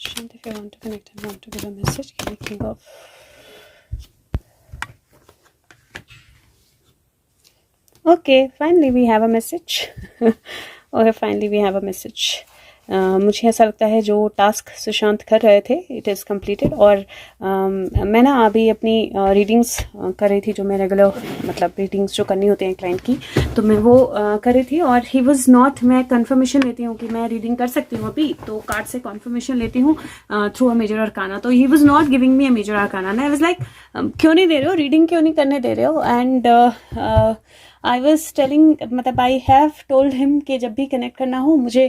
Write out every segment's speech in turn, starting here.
Sushant, if you want to connect and want to give a message, can you think of? Okay, finally we have a message. Okay, finally we have a message. मुझे ऐसा लगता है जो task Sushant कर रहे थे it is completed. और मैं ना अभी अपनी रीडिंग्स कर रही थी, जो मैं रेगुलर मतलब रीडिंग्स जो करनी होती हैं क्लाइंट की, तो मैं वो कर रही थी. और ही वाज नॉट, मैं कंफर्मेशन लेती हूँ कि मैं रीडिंग कर सकती हूँ अभी, तो कार्ड से कंफर्मेशन लेती हूँ थ्रू अ मेजर अरकाना. तो he was not giving me a major arcana. I was like क्यों नहीं दे रहे हो, रीडिंग क्यों नहीं करने दे रहे हो. एंड आई वॉज टेलिंग, मतलब आई हैव टोल्ड हिम कि जब भी कनेक्ट करना हो मुझे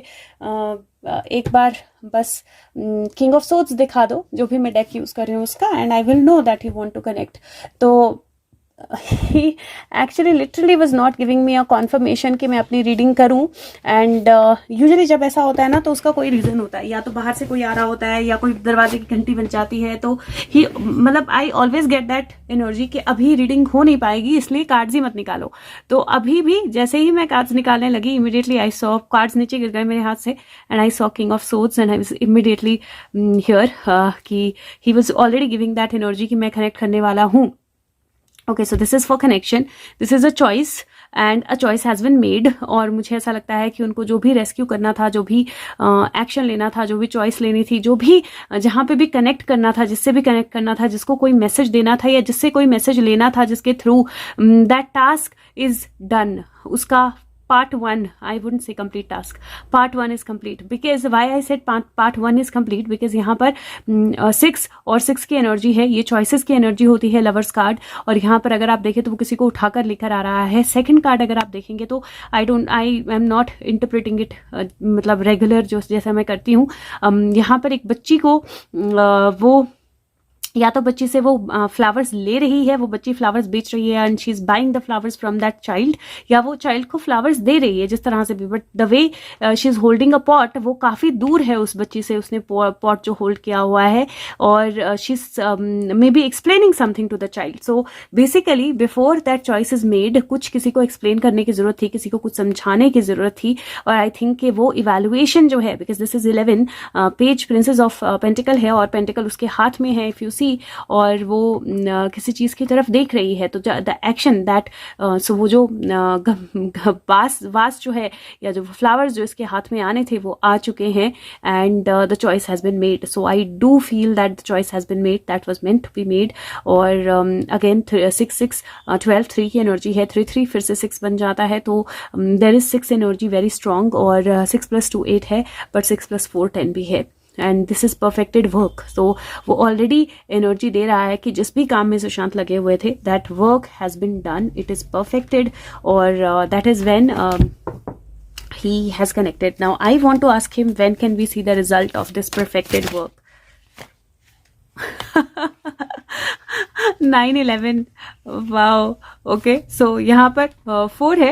एक बार बस किंग ऑफ सोर्ड्स दिखा दो, जो भी मैं डेक यूज़ कर रही हूँ उसका, and I will know that you want to connect. तो he actually literally was not giving me a confirmation कि मैं अपनी रीडिंग करूं. एंड यूजुअली जब ऐसा होता है ना तो उसका कोई रीज़न होता है, या तो बाहर से कोई आ रहा होता है या कोई दरवाजे की घंटी बज जाती है. तो ही मतलब I always get that energy कि अभी रीडिंग हो नहीं पाएगी, इसलिए कार्ड्स ही मत निकालो. तो अभी भी जैसे ही मैं कार्ड्स निकालने लगी, इमीडिएटली आई सॉ कार्ड्स नीचे गिर गए मेरे हाथ से, and I saw king of swords, and I was immediately here कि he was already giving that energy कि मैं कनेक्ट करने वाला हूँ. Okay, so this is for connection, this is a choice and a choice has been made. और मुझे ऐसा लगता है कि उनको जो भी रेस्क्यू करना था, जो भी एक्शन लेना था, जो भी चॉइस लेनी थी, जो भी जहाँ पे भी कनेक्ट करना था, जिससे भी कनेक्ट करना था, जिसको कोई मैसेज देना था या जिससे कोई मैसेज लेना था, जिसके through that task is done. उसका part 1, I wouldn't say complete task, part 1 is complete. Because why I said part 1 is complete, because यहाँ पर 6 और 6 की एनर्जी है, ये चॉइसेस की एनर्जी होती है, लवर्स कार्ड. और यहाँ पर अगर आप देखें तो वो किसी को उठाकर लेकर आ रहा है. सेकंड कार्ड अगर आप देखेंगे तो आई एम नॉट इंटरप्रेटिंग इट मतलब रेगुलर जो जैसा मैं करती हूँ. यहाँ पर एक बच्ची को वो या तो बच्ची से वो फ्लावर्स ले रही है, वो बच्ची फ्लावर्स बेच रही है, and she is buying the flowers from that child, या वो चाइल्ड को फ्लावर्स दे रही है जिस तरह से भी. But the way she is holding a pot, वो काफ़ी दूर है उस बच्ची से, उसने पॉट जो होल्ड किया हुआ है, और she is may be explaining something to the child. So basically before that choice is made, कुछ किसी को एक्सप्लेन करने की जरूरत थी, किसी को कुछ समझाने की जरूरत थी. और आई थिंक कि वो इवेल्युएशन जो है, because this is 11 page princess of pentacle है, और पेंटिकल उसके हाथ में है इफ यू सी, और वो किसी चीज की तरफ देख रही है. तो द एक्शन दैट सो वो जो वास जो है, या जो फ्लावर्स जो इसके हाथ में आने थे वो आ चुके हैं, and the choice has been made. So I do feel that the choice has been made, that was meant to be made. और अगेन 6 12 3 की एनर्जी है, 3 3 फिर से 6 बन जाता है. तो there is 6 energy very strong, और 6 + 2 8 है, बट 6 + 4 10 भी है. And this is perfected work. So वो ऑलरेडी एनर्जी दे रहा है कि जिस भी काम में सुशांत लगे हुए थे, that work has been done, it is perfected, और that is when he has connected. Now I want to ask him, when can we see the result of this perfected work? 9/11, wow. Okay, so यहाँ पर 4 है,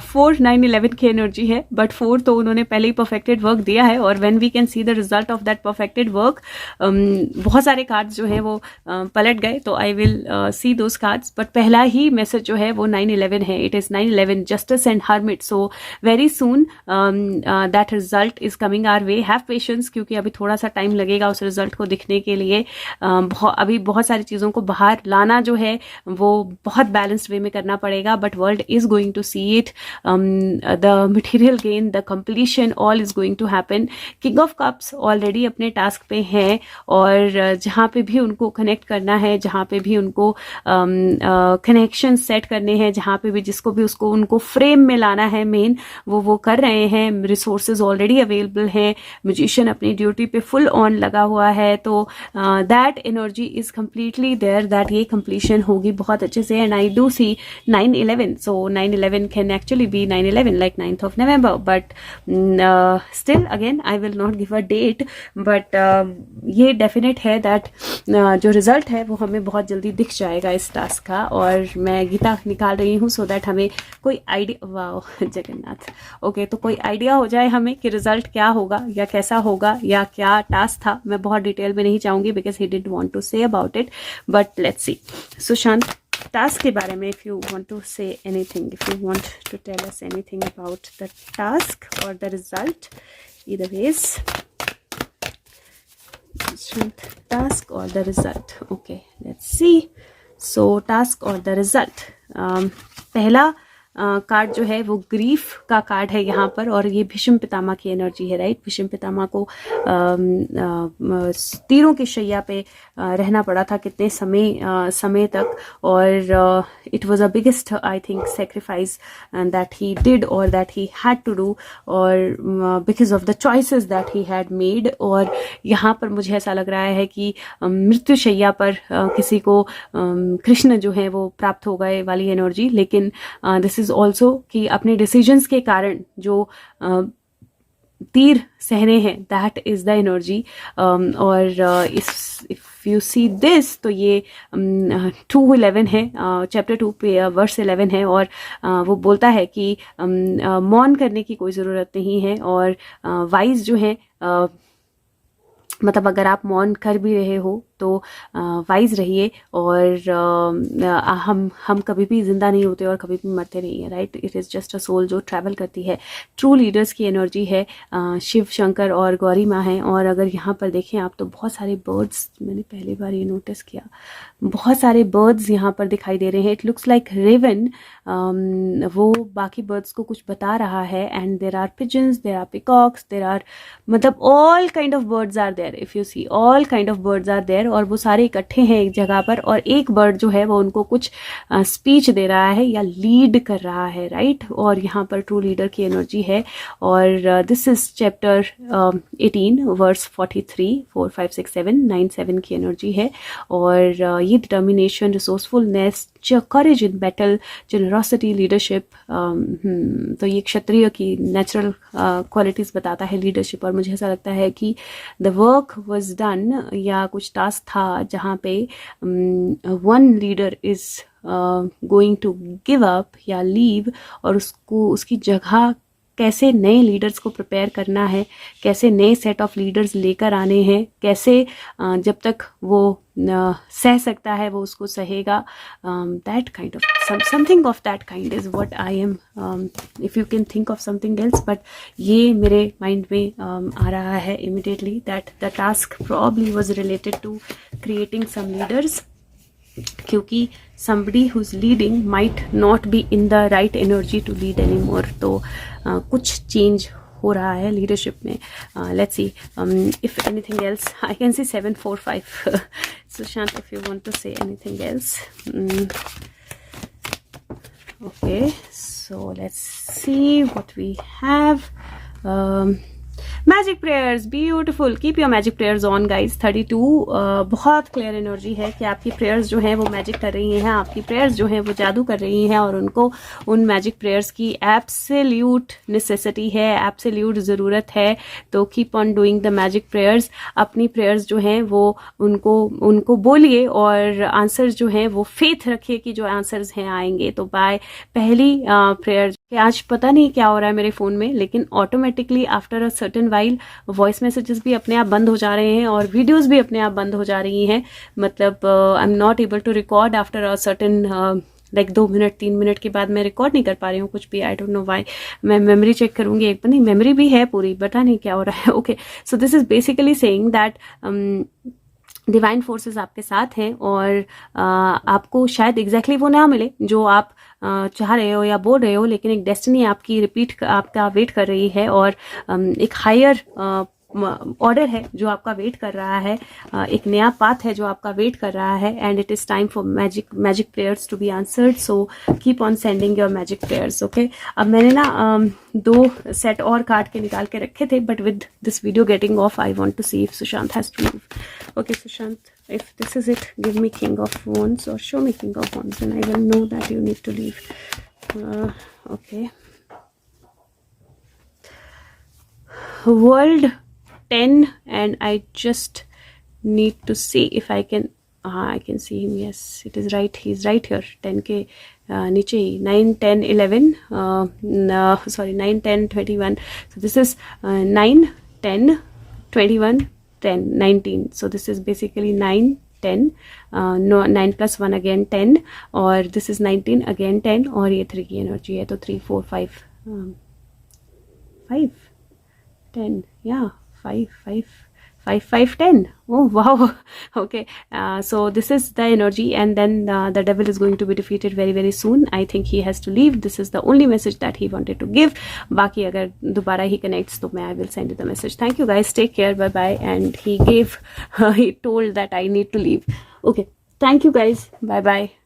4 9/11 की energy है, but 4 तो उन्होंने पहले ही perfected work दिया है. और when we can see the result of that perfected work, बहुत सारे कार्ड्स जो हैं वो पलट गए, तो I will see those cards. But पहला ही मैसेज जो है वो 9/11 है. It is 9/11 Justice and Hermit. So very soon that result is coming our way. Have patience, क्योंकि अभी थोड़ा सा टाइम लगेगा उस रिजल्ट को दिखने के लिए. अभी बहुत सारी चीज़ों को बाहर लाना जो है वो बहुत बैलेंस्ड वे में करना पड़ेगा. But world is going to see it, the material gain, the completion, all is going to happen. King of cups already अपने टास्क पे हैं, और जहाँ पे भी उनको कनेक्ट करना है, जहाँ पे भी उनको कनेक्शन सेट करने हैं, जहाँ पे भी जिसको भी उसको उनको फ्रेम में लाना है मेन, वो कर रहे हैं. रिसोर्सेज ऑलरेडी अवेलेबल हैं. म्यूजिशियन अपनी ड्यूटी पे फुल ऑन लगा हुआ है. तो that energy is completely there, that ये कंप्लीशन होगी बहुत अच्छे से. And I do see 9/11. So 9/11 can actually be 9/11 like 9th of November, but still again I will not give a date. But ये डेफिनेट है दैट जो रिजल्ट है वो हमें बहुत जल्दी दिख जाएगा इस टास्क का. और मैं गीता निकाल रही हूँ सो दैट हमें कोई आइडिया, वाओ जगन्नाथ. ओके, तो कोई आइडिया हो जाए हमें कि रिजल्ट क्या होगा या कैसा होगा या क्या टास्क था. मैं बहुत डिटेल में नहीं चाहूंगी because he didn't want to say about it, but let's see. Sushant, task के बारे में if you want to say anything, if you want to tell us anything about the task और the result, either ways. Sushant, task और the result. Okay, let's see. So task और the result. पहला card जो है वो grief का card है यहाँ पर, और ये भीष्म पितामह की एनर्जी है, राइट. भीष्म पितामह को तीरों की शैया पे रहना पड़ा था कितने समय तक, और it was a biggest I think sacrifice that he did और that he had to do, और because of the choices that he had made. और यहाँ पर मुझे ऐसा लग रहा है कि मृत्यु शैया पर किसी को कृष्ण जो है वो प्राप्त हो गए वाली एनर्जी. लेकिन दिस इज ऑल्सो कि अपने डिसीजंस के कारण जो तीर सहने हैं, दैट इज द एनर्जी. और इफ यू सी दिस, तो ये 2:11 है, चैप्टर 2 पे वर्स 11 है, और वो बोलता है कि मौन करने की कोई ज़रूरत नहीं है, और वाइज जो है मतलब अगर आप मौन कर भी रहे हो तो वाइज रहिए. और हम कभी भी जिंदा नहीं होते और कभी भी मरते नहीं है, right. It is just a soul जो ट्रैवल करती है. ट्रू लीडर्स की एनर्जी है, शिव शंकर और गौरी माँ हैं. और अगर यहाँ पर देखें आप तो बहुत सारे बर्ड्स, मैंने पहली बार ये नोटिस किया, बहुत सारे बर्ड्स यहाँ पर दिखाई दे रहे हैं. इट लुक्स लाइक रेवन, वो बाकी बर्ड्स को कुछ बता रहा है. And there are pigeons, there are peacocks, there are मतलब all kind of birds are there. If you see, all kind of birds are there, और वो सारे इकट्ठे हैं एक जगह पर, और एक बर्ड जो है वो उनको कुछ स्पीच दे रहा है या लीड कर रहा है, राइट. और यहाँ पर ट्रू लीडर की एनर्जी है. और दिस इज चैप्टर 18 वर्स 43, 4, 5, 6, 7, 9, 7 की एनर्जी है. और ये determination, resourcefulness, courage in battle, generosity, leadership, तो ये क्षत्रिय की नेचुरल क्वालिटीज बताता है, लीडरशिप. और मुझे ऐसा लगता है कि द वर्क वाज डन, या कुछ टास्क था जहाँ पे one leader is going to give up या लीव, और उसको उसकी जगह कैसे नए लीडर्स को प्रिपेयर करना है, कैसे नए सेट ऑफ लीडर्स लेकर आने हैं, कैसे जब तक वो सह सकता है वो उसको सहेगा. That kind of something of that kind is what I am. If you can think of something else, but ये मेरे माइंड में आ रहा है immediately that the task probably was related to creating some leaders, क्योंकि somebody who's leading might not be in the right energy to lead anymore. तो कुछ change हो रहा है लीडरशिप में. Let's see if anything else. I can see 7, 4, 5. Sushant, if you want to say anything else. Okay, so let's see what we have. Magic prayers, beautiful. Keep your magic prayers on guys. 32 बहुत clear energy है कि आपकी prayers जो हैं वो magic कर रही हैं, आपकी प्रेयर्स जो हैं वो जादू कर रही हैं, और उनको उन मैजिक प्रेयर्स की एब्सोल्यूट नेसेसिटी है, एब्सोल्यूट ज़रूरत है. तो keep on doing the magic prayers. अपनी प्रेयर्स जो हैं वो उनको बोलिए, और आंसर्स जो हैं वो फेथ रखिए कि जो आंसर्स हैं आएंगे. तो बाय पहली प्रेयर, आज पता नहीं क्या हो रहा है मेरे फ़ोन में, लेकिन automatically after a certain while voice messages भी अपने आप बंद हो जा रहे हैं, और वीडियोस भी अपने आप बंद हो जा रही हैं. मतलब I am not able to record after a certain like 2 minute 3 minute के बाद मैं रिकॉर्ड नहीं कर पा रही हूँ कुछ भी. I don't know why. मैं मेमोरी चेक करूंगी एक बार, नहीं मेमोरी भी है पूरी, पता नहीं क्या हो रहा है. Okay, so this is basically saying that divine forces आपके साथ हैं, और आपको शायद एग्जैक्टली वो ना मिले जो आप चाह रहे हो या बोल रहे हो, लेकिन एक डेस्टिनी आपकी आपका वेट कर रही है, और एक हायर ऑर्डर है जो आपका वेट कर रहा है, एक नया पाथ है जो आपका वेट कर रहा है. And it is time for magic prayers to be answered. So keep on sending your magic prayers. Okay, अब मैंने ना 2 सेट और कार्ड के निकाल के रखे थे, but with this video getting off I want to see if Sushant has to leave. Okay Sushant, if this is it, give me King of Wands or show me King of Wands, and I will know that you need to leave. Okay, World 10, and I just need to see if I can I can see him. Yes, it is right, he's right here. 10 के नीचे ही 9, 10, 11 sorry 9, 10, 21. So this is 9, 10, 21, 10, 19. So this is basically 9, 10, no 9 plus 1 again 10, और this is 19 again 10, और ये 3 की energy है. तो 3, 4, 5, 5, 10, yeah 5, 5 5 10. Oh wow. Okay, so this is the energy, and then the devil is going to be defeated very very soon. I think he has to leave. This is the only message that he wanted to give. Baki agar dobara he connects to I will send you the message. Thank you guys, take care, bye bye. And he gave he told that I need to leave. Okay, thank you guys, bye bye.